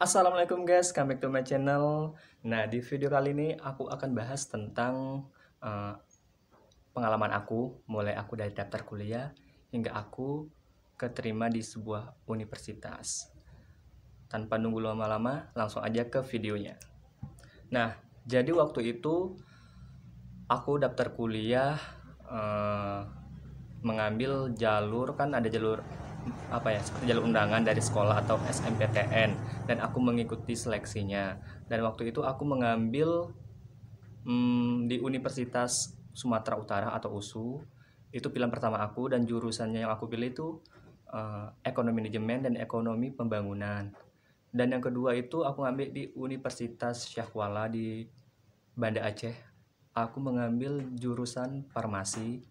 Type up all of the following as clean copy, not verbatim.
Assalamualaikum guys, come back to my channel. Nah, di video kali ini aku akan bahas tentang eh, pengalaman aku, mulai aku dari daftar kuliah hingga aku keterima di sebuah universitas. Tanpa nunggu lama-lama, langsung aja ke videonya. Nah, jadi waktu itu aku daftar kuliah mengambil jalur, kan ada jalur apa ya, seperti jalur undangan dari sekolah atau SNMPTN, dan aku mengikuti seleksinya. Dan waktu itu aku mengambil di Universitas Sumatera Utara atau USU. Itu pilihan pertama aku, dan jurusannya yang aku pilih itu ekonomi manajemen dan ekonomi pembangunan. Dan yang kedua itu aku ngambil di Universitas Syahwala di Banda Aceh. Aku mengambil jurusan farmasi.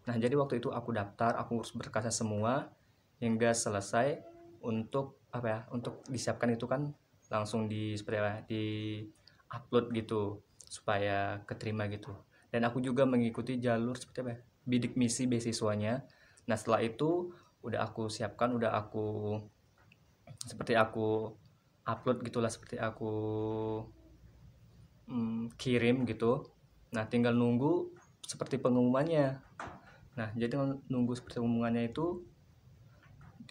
Nah, jadi waktu itu aku daftar, aku urus berkasnya semua hingga selesai. Untuk apa ya? Untuk disiapkan itu kan langsung di seperti apa? Di upload gitu supaya keterima gitu. Dan aku juga mengikuti jalur seperti apa ya? Bidik misi beasiswanya. Nah, setelah itu udah aku siapkan, udah aku seperti aku upload gitulah, seperti aku kirim gitu. Nah, tinggal nunggu seperti pengumumannya. Nah, jadi nunggu seperti pengumumannya itu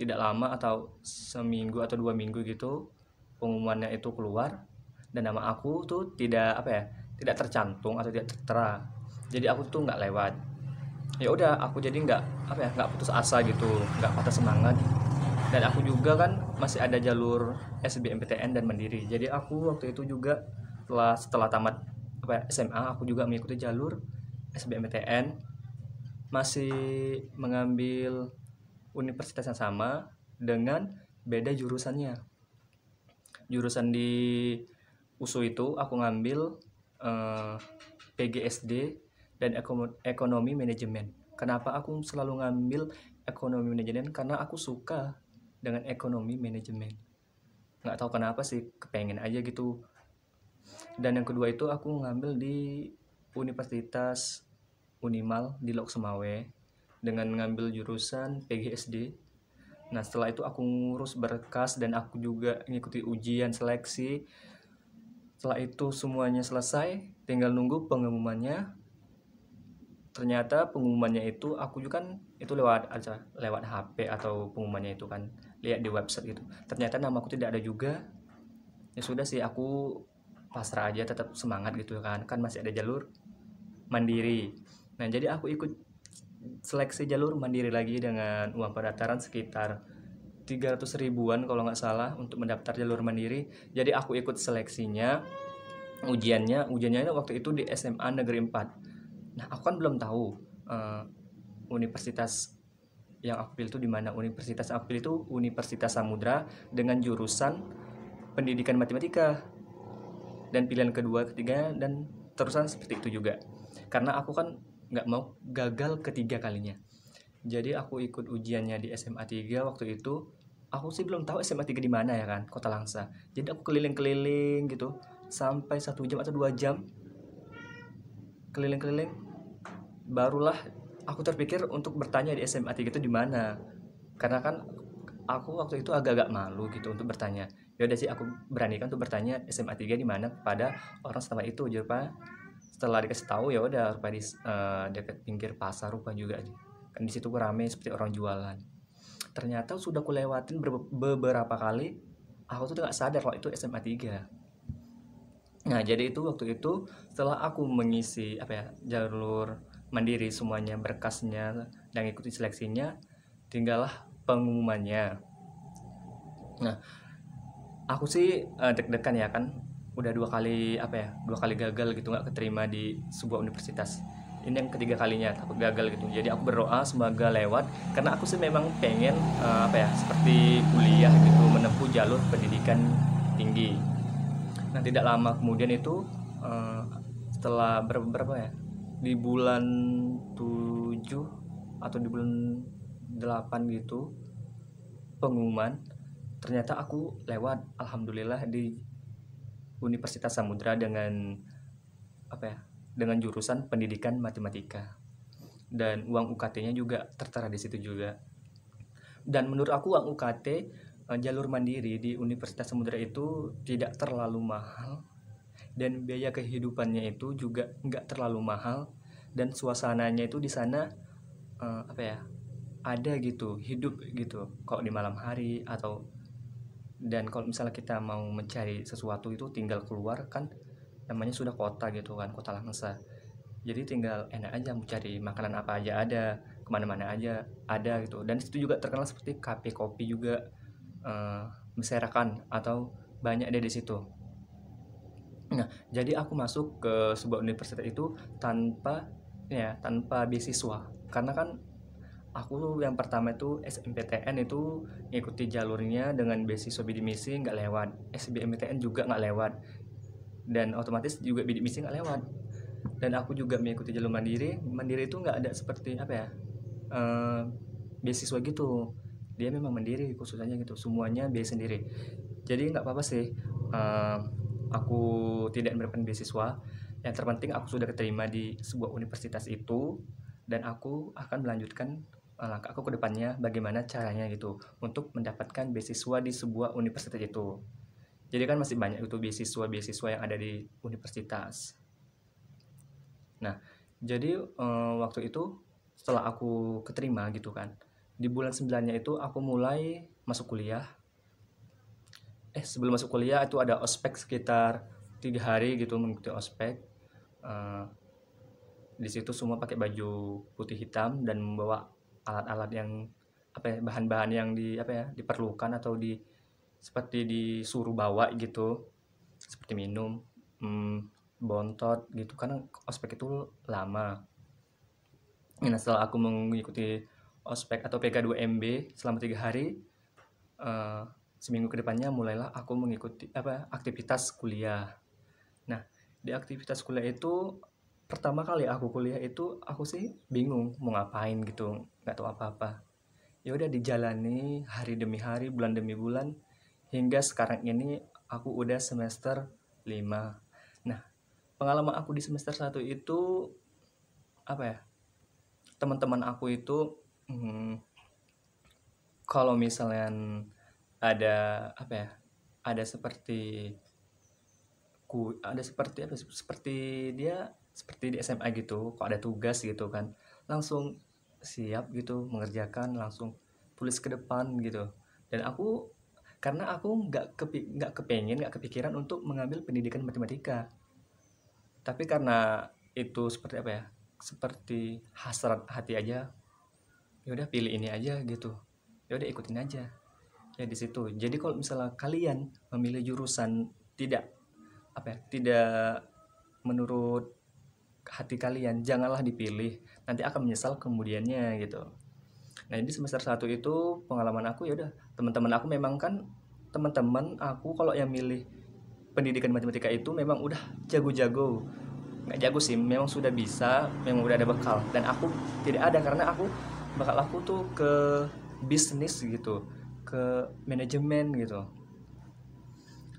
tidak lama, atau seminggu atau 2 minggu gitu pengumumannya itu keluar, dan nama aku tuh tidak apa ya, tidak tercantum atau tidak tertera. Jadi aku tuh nggak lewat. Ya udah, aku jadi nggak apa ya, nggak putus asa gitu, nggak patah semangat. Dan aku juga kan masih ada jalur SBMPTN dan Mandiri. Jadi aku waktu itu juga setelah tamat apa ya, SMA, aku juga mengikuti jalur SBMPTN, masih mengambil universitas yang sama dengan beda jurusannya. Jurusan di USU itu aku ngambil PGSD dan ekonomi manajemen. Kenapa aku selalu ngambil ekonomi manajemen? Karena aku suka dengan ekonomi manajemen. Nggak tahu kenapa sih, kepengen aja gitu. Dan yang kedua itu aku ngambil di Universitas Unimal di Lok Sumawe dengan ngambil jurusan PGSD. Nah, setelah itu aku ngurus berkas dan aku juga ngikuti ujian seleksi. Setelah itu semuanya selesai, tinggal nunggu pengumumannya. Ternyata pengumumannya itu aku juga kan itu lewat HP, atau pengumumannya itu kan lihat di website gitu. Ternyata nama aku tidak ada juga. Ya sudah sih, aku pasrah aja, tetap semangat gitu kan. Kan masih ada jalur mandiri. Nah, jadi aku ikut seleksi jalur mandiri lagi dengan uang pendaftaran sekitar 300 ribuan kalau nggak salah untuk mendaftar jalur mandiri. Jadi aku ikut seleksinya. Ujiannya waktu itu di SMA Negeri 4. Nah, aku kan belum tahu universitas yang aku pilih itu di mana. Universitas yang aku pilih itu Universitas Samudra dengan jurusan pendidikan matematika. Dan pilihan kedua, ketiga, dan terusan seperti itu juga. Karena aku kan nggak mau gagal ketiga kalinya. Jadi aku ikut ujiannya di SMA 3 waktu itu. Aku sih belum tahu SMA 3 di mana ya kan, Kota Langsa. Jadi aku keliling-keliling gitu sampai 1 jam atau 2 jam keliling-keliling. Barulah aku terpikir untuk bertanya di SMA 3 itu di mana. Karena kan aku waktu itu agak-agak malu gitu untuk bertanya. Ya udah sih, aku beranikan untuk bertanya SMA 3 di mana pada orang setempat itu aja, Pak. Setelah dikasih tahu, ya udah rupa di dekat pinggir pasar rupa juga. Kan di situ rame seperti orang jualan. Ternyata sudah aku lewatin beberapa kali, aku tuh nggak sadar kalau itu SMA 3. Nah, jadi itu waktu itu setelah aku mengisi apa ya, jalur mandiri semuanya, berkasnya, dan ikuti seleksinya, tinggallah pengumumannya. Nah, aku sih deg-degan ya kan, udah 2 kali apa ya, 2 kali gagal gitu, nggak keterima di sebuah universitas. Ini yang ketiga kalinya takut gagal gitu. Jadi aku berdoa semoga lewat, karena aku sih memang pengen apa ya, seperti kuliah gitu, menempuh jalur pendidikan tinggi. Nah, tidak lama kemudian itu eh, setelah berapa ya, di bulan 7 atau di bulan 8 gitu pengumuman, ternyata aku lewat, alhamdulillah, di Universitas Samudra dengan apa ya, dengan jurusan pendidikan matematika, dan uang UKT-nya juga tertera di situ juga. Dan menurut aku uang UKT jalur mandiri di Universitas Samudra itu tidak terlalu mahal, dan biaya kehidupannya itu juga nggak terlalu mahal, dan suasananya itu di sana apa ya, ada gitu, hidup gitu kalau di malam hari. Atau dan kalau misalnya kita mau mencari sesuatu itu tinggal keluar kan, namanya sudah kota gitu kan, kota Langsa. Jadi tinggal enak aja mau cari makanan apa aja ada, kemana-mana aja ada gitu. Dan itu juga terkenal seperti kafe kopi juga, eh, berserakan atau banyak deh di situ. Nah, jadi aku masuk ke sebuah universitas itu tanpa tanpa beasiswa. Karena kan aku yang pertama itu SNMPTN itu ngikuti jalurnya dengan beasiswa bidik misi nggak lewat, SBMPTN juga nggak lewat, dan otomatis juga bidik misi nggak lewat. Dan aku juga mengikuti jalur mandiri. Mandiri itu nggak ada seperti apa ya, eh, beasiswa gitu. Dia memang mandiri khususnya gitu, semuanya biaya sendiri. Jadi nggak apa-apa sih, eh, aku tidak mendapatkan beasiswa. Yang terpenting aku sudah keterima di sebuah universitas itu, dan aku akan melanjutkan langkah aku ke depannya bagaimana caranya gitu untuk mendapatkan beasiswa di sebuah universitas itu. Jadi kan masih banyak itu beasiswa-beasiswa yang ada di universitas. Nah, jadi waktu itu setelah aku keterima gitu kan, di bulan 9-nya itu aku mulai masuk kuliah. Sebelum masuk kuliah itu ada ospek sekitar 3 hari gitu, mengikuti ospek. Eh, di situ semua pakai baju putih hitam dan membawa alat-alat yang apa ya, bahan-bahan yang diperlukan atau seperti disuruh bawa gitu, seperti minum, bontot gitu, karena ospek itu lama. Nah, setelah aku mengikuti ospek atau PK2MB selama 3 hari, eh, seminggu kedepannya mulailah aku mengikuti aktivitas kuliah. Nah, di aktivitas kuliah itu pertama kali aku kuliah itu aku sih bingung mau ngapain gitu, nggak tahu apa-apa. Ya udah dijalani hari demi hari, bulan demi bulan, hingga sekarang ini aku udah semester 5. Nah, pengalaman aku di semester 1 itu apa ya? Teman-teman aku itu kalau misalnya ada apa ya? Ada seperti seperti dia seperti di SMA gitu, kok ada tugas gitu kan, langsung siap gitu mengerjakan, langsung tulis ke depan gitu. Dan aku, karena aku nggak kepikiran untuk mengambil pendidikan matematika, tapi karena itu seperti apa ya, seperti hasrat hati aja, ya udah pilih ini aja gitu, ya udah ikutin aja ya di situ. Jadi kalau misalnya kalian memilih jurusan tidak tidak menurut hati kalian, janganlah dipilih, nanti akan menyesal kemudiannya gitu. Nah, di semester 1 itu pengalaman aku, ya udah, teman-teman aku memang kan, teman-teman aku kalau yang milih pendidikan matematika itu memang udah jago-jago. Nggak jago sih, memang sudah bisa, memang udah ada bekal. Dan aku tidak ada, karena bakal aku tuh ke bisnis gitu, ke manajemen gitu.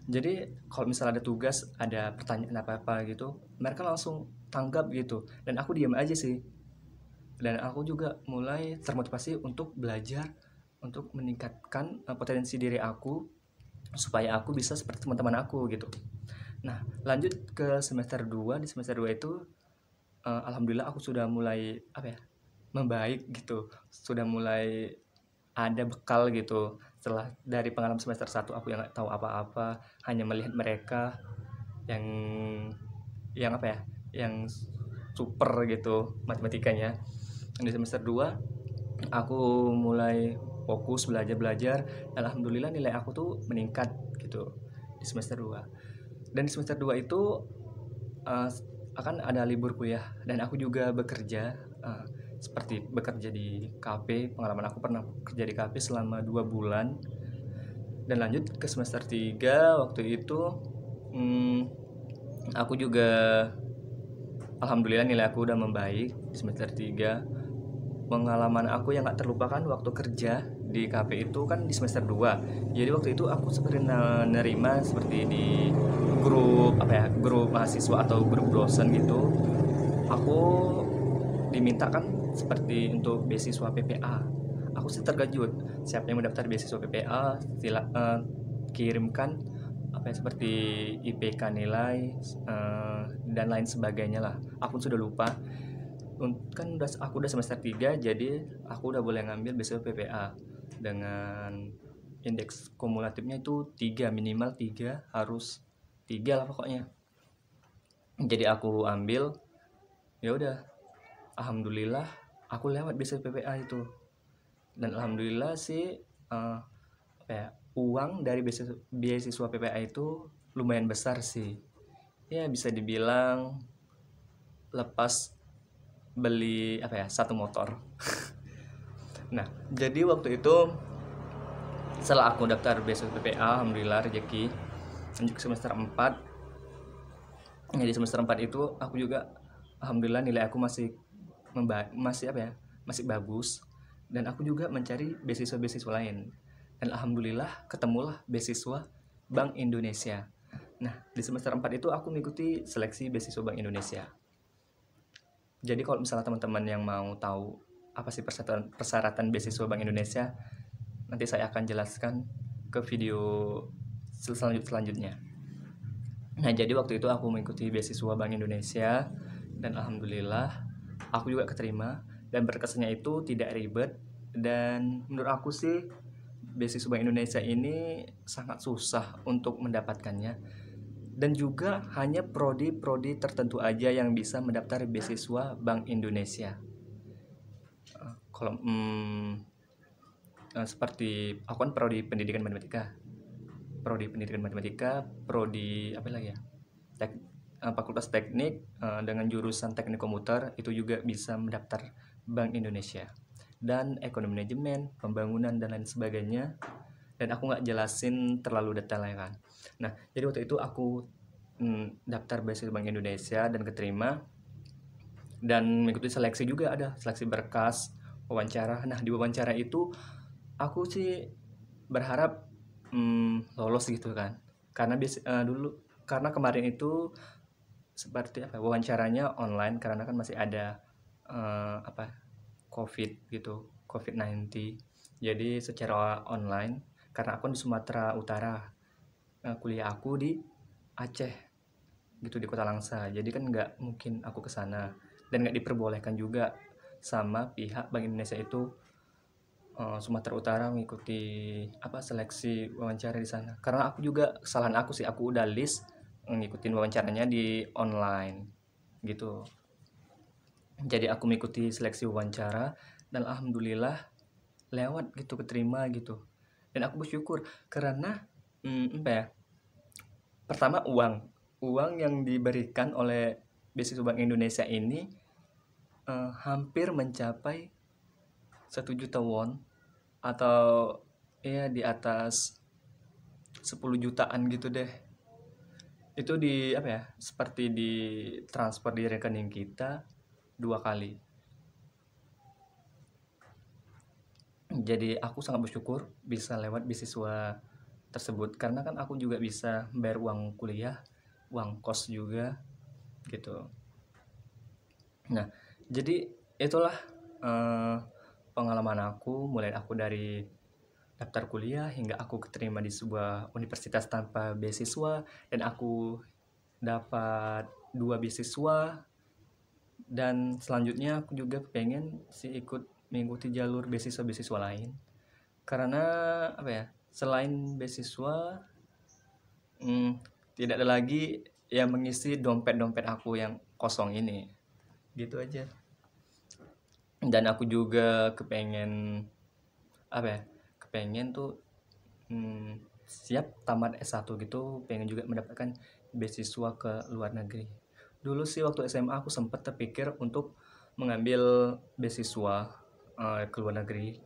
Jadi kalau misalnya ada tugas, ada pertanyaan apa-apa gitu, mereka langsung tanggap gitu. Dan aku diam aja sih. Dan aku juga mulai termotivasi untuk belajar, untuk meningkatkan potensi diri aku, supaya aku bisa seperti teman-teman aku gitu. Nah, lanjut ke semester 2. Di semester 2 itu alhamdulillah aku sudah mulai membaik gitu. Sudah mulai ada bekal gitu. Setelah dari pengalaman semester 1 aku yang nggak tahu apa-apa, hanya melihat mereka yang yang super gitu matematikanya. Di semester 2 aku mulai fokus belajar, alhamdulillah nilai aku tuh meningkat gitu di semester 2. Dan di semester 2 itu akan ada libur kuliah, dan aku juga bekerja, seperti bekerja di kafe. Pengalaman aku pernah kerja di kafe selama 2 bulan. Dan lanjut ke semester 3, waktu itu aku juga alhamdulillah nilai aku udah membaik di semester 3. Pengalaman aku yang gak terlupakan waktu kerja di kafe itu kan di semester 2. Jadi waktu itu aku seperti nerima seperti di grup grup mahasiswa atau grup dosen gitu. Aku diminta kan seperti untuk beasiswa PPA. Aku sih terkejut, siapa yang mendaftar beasiswa PPA kirimkan apa ya, seperti IPK nilai dan lain sebagainya lah. Aku sudah lupa. Kan aku udah semester 3, jadi aku udah boleh ngambil beasiswa PPA dengan indeks kumulatifnya itu 3, minimal 3, harus 3 lah pokoknya. Jadi aku ambil, ya udah, alhamdulillah aku lewat beasiswa PPA itu. Dan alhamdulillah sih apa ya, uang dari beasiswa PPA itu lumayan besar sih. Ya bisa dibilang lepas beli apa ya, satu motor. Nah, jadi waktu itu setelah aku daftar beasiswa PPA, alhamdulillah rezeki lanjut semester 4. Jadi semester 4 itu aku juga alhamdulillah nilai aku masih apa ya, masih bagus, dan aku juga mencari beasiswa-beasiswa lain. Dan alhamdulillah ketemulah beasiswa Bank Indonesia. Nah, di semester 4 itu aku mengikuti seleksi beasiswa Bank Indonesia. Jadi kalau misalnya teman-teman yang mau tahu apa sih persyaratan beasiswa Bank Indonesia, nanti saya akan jelaskan ke video selanjutnya. Nah, jadi waktu itu aku mengikuti beasiswa Bank Indonesia dan alhamdulillah aku juga keterima, dan berkesannya itu tidak ribet, dan menurut aku sih beasiswa Bank Indonesia ini sangat susah untuk mendapatkannya, dan juga hanya prodi-prodi tertentu aja yang bisa mendaftar beasiswa Bank Indonesia. Kalau seperti aku kan prodi pendidikan matematika, prodi apa lagi ya, fakultas teknik dengan jurusan teknik komputer itu juga bisa mendaftar Bank Indonesia, dan ekonomi manajemen, pembangunan, dan lain sebagainya. Dan aku nggak jelasin terlalu detail ya kan. Nah, jadi waktu itu aku daftar beasiswa Bank Indonesia dan keterima, dan mengikuti seleksi juga, ada seleksi berkas, wawancara. Nah, di wawancara itu aku sih berharap lolos gitu kan, karena karena kemarin itu seperti apa, wawancaranya online karena kan masih ada COVID-19. Jadi secara online, karena aku di Sumatera Utara, kuliah aku di Aceh gitu, di Kota Langsa. Jadi kan nggak mungkin aku ke sana, dan nggak diperbolehkan juga sama pihak Bank Indonesia itu Sumatera Utara mengikuti seleksi wawancara di sana. Karena aku juga, kesalahan aku sih, aku udah list ngikutin wawancaranya di online gitu. Jadi aku mengikuti seleksi wawancara dan alhamdulillah lewat gitu, keterima gitu. Dan aku bersyukur karena pertama uang yang diberikan oleh beasiswa Bank Indonesia ini hampir mencapai 1 juta won, atau ya di atas 10 jutaan gitu deh. Itu seperti di transfer di rekening kita 2 kali. Jadi aku sangat bersyukur bisa lewat beasiswa tersebut, karena kan aku juga bisa bayar uang kuliah, uang kos juga gitu. Nah, jadi itulah pengalaman aku, mulai aku dari daftar kuliah hingga aku keterima di sebuah universitas tanpa beasiswa, dan aku dapat 2 beasiswa, dan selanjutnya aku juga pengen ikut mengikuti jalur beasiswa lain, karena selain beasiswa tidak ada lagi yang mengisi dompet aku yang kosong ini, gitu aja. Dan aku juga kepengen tuh siap tamat S1 gitu, pengen juga mendapatkan beasiswa ke luar negeri. Dulu sih waktu SMA aku sempat terpikir untuk mengambil beasiswa ke luar negeri,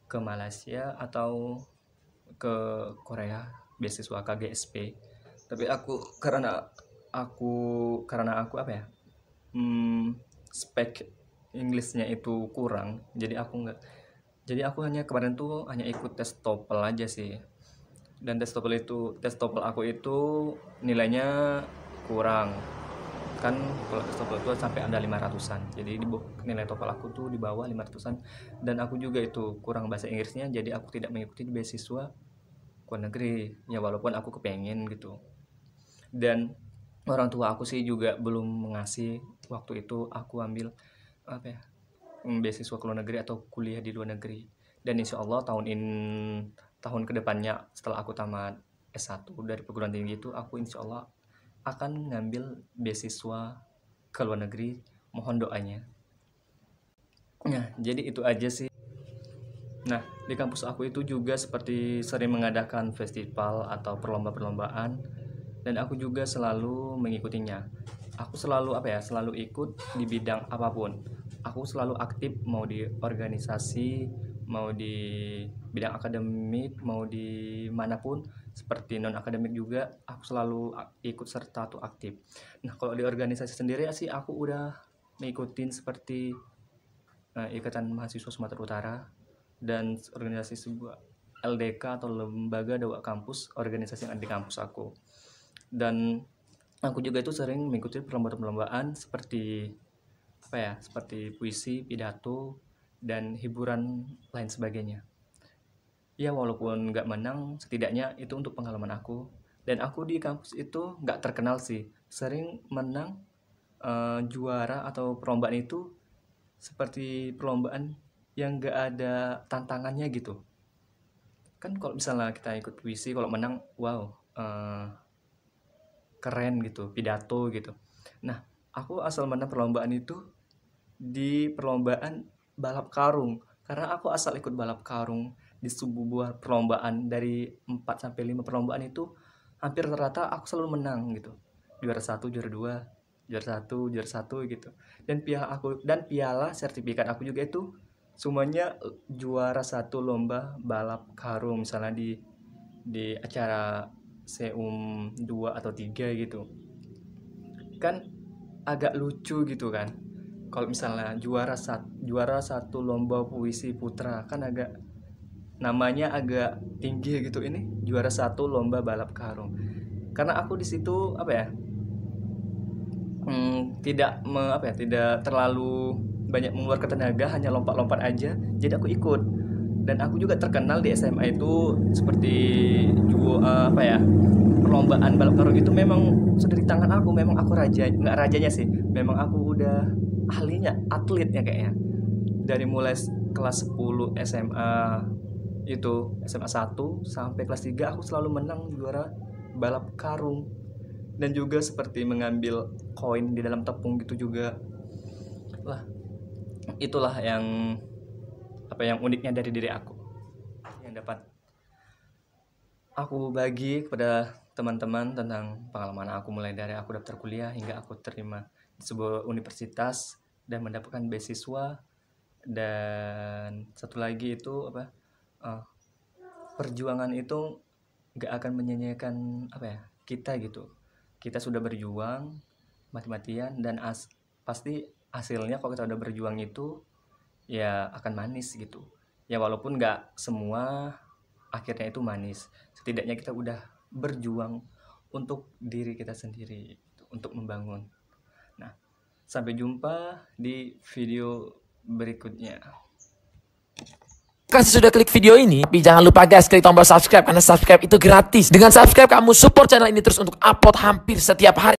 ke Malaysia atau ke Korea, beasiswa KGSP. Tapi karena aku spek Inggrisnya itu kurang, jadi aku hanya kemarin tuh hanya ikut tes TOEFL aja sih. Dan tes TOEFL aku itu nilainya kurang. kan kalau TOEFL itu sampai ada 500-an, jadi nilai TOEFL aku tuh di bawah 500-an, dan aku juga itu kurang bahasa Inggrisnya, jadi aku tidak mengikuti beasiswa ke luar negeri ya, walaupun aku kepengen gitu. Dan orang tua aku sih juga belum mengasih waktu itu aku ambil apa ya, beasiswa ke luar negeri atau kuliah di luar negeri. Dan insya Allah tahun kedepannya setelah aku tamat S1 dari perguruan tinggi itu, aku insya Allah akan ngambil beasiswa ke luar negeri, mohon doanya. Nah, jadi itu aja sih. Nah, di kampus aku itu juga seperti sering mengadakan festival atau perlomba-perlombaan, dan aku juga selalu mengikutinya. Aku selalu ikut di bidang apapun. Aku selalu aktif, mau di organisasi, mau di bidang akademik, mau di manapun, seperti non akademik juga, aku selalu ikut serta atau aktif. Nah, kalau di organisasi sendiri sih aku udah mengikutin seperti Ikatan Mahasiswa Sumatera Utara, dan organisasi sebuah LDK atau lembaga dakwah kampus, organisasi yang ada di kampus aku. Dan aku juga itu sering mengikuti perlombaan-perlombaan seperti seperti puisi, pidato, dan hiburan lain sebagainya. Ya walaupun nggak menang, setidaknya itu untuk pengalaman aku. Dan aku di kampus itu nggak terkenal sih, sering menang juara atau perlombaan itu seperti perlombaan yang nggak ada tantangannya gitu. Kan kalau misalnya kita ikut puisi, kalau menang, wow, keren gitu, pidato gitu. Nah, aku asal menang perlombaan itu di perlombaan balap karung, karena aku asal ikut balap karung di sebuah perlombaan. Dari 4 sampai 5 perlombaan itu hampir rata aku selalu menang gitu. Juara 1, juara 2, juara 1 gitu. Dan piala sertifikat aku juga itu semuanya juara 1 lomba balap karung, misalnya di acara Seum 2 atau 3 gitu. Kan agak lucu gitu kan. Kalau misalnya juara satu lomba puisi putra, kan namanya agak tinggi gitu. Ini juara 1 lomba balap karung. Karena aku di situ tidak terlalu banyak mengeluarkan tenaga, hanya lompat-lompat aja. Jadi aku ikut. Dan aku juga terkenal di SMA itu seperti perlombaan balap karung itu memang sudah di tangan aku. Memang aku nggak rajanya sih, memang aku udah ahlinya, atletnya kayaknya. Dari mulai kelas 10 SMA itu, SMA 1 sampai kelas 3 aku selalu menang juara balap karung. Dan juga seperti mengambil koin di dalam tepung gitu juga. Lah, itulah yang uniknya dari diri aku, yang dapat aku bagi kepada teman-teman tentang pengalaman aku, mulai dari aku daftar kuliah hingga aku terima di sebuah universitas dan mendapatkan beasiswa. Dan satu lagi itu perjuangan itu gak akan menyanyiakan kita gitu. Kita sudah berjuang mati-matian, dan pasti hasilnya kalau kita udah berjuang itu ya akan manis gitu. Ya walaupun nggak semua akhirnya itu manis, setidaknya kita udah berjuang untuk diri kita sendiri, untuk membangun. Nah, sampai jumpa di video berikutnya. Kasih sudah klik video ini, tapi jangan lupa guys klik tombol subscribe, karena subscribe itu gratis. Dengan subscribe kamu support channel ini terus untuk upload hampir setiap hari.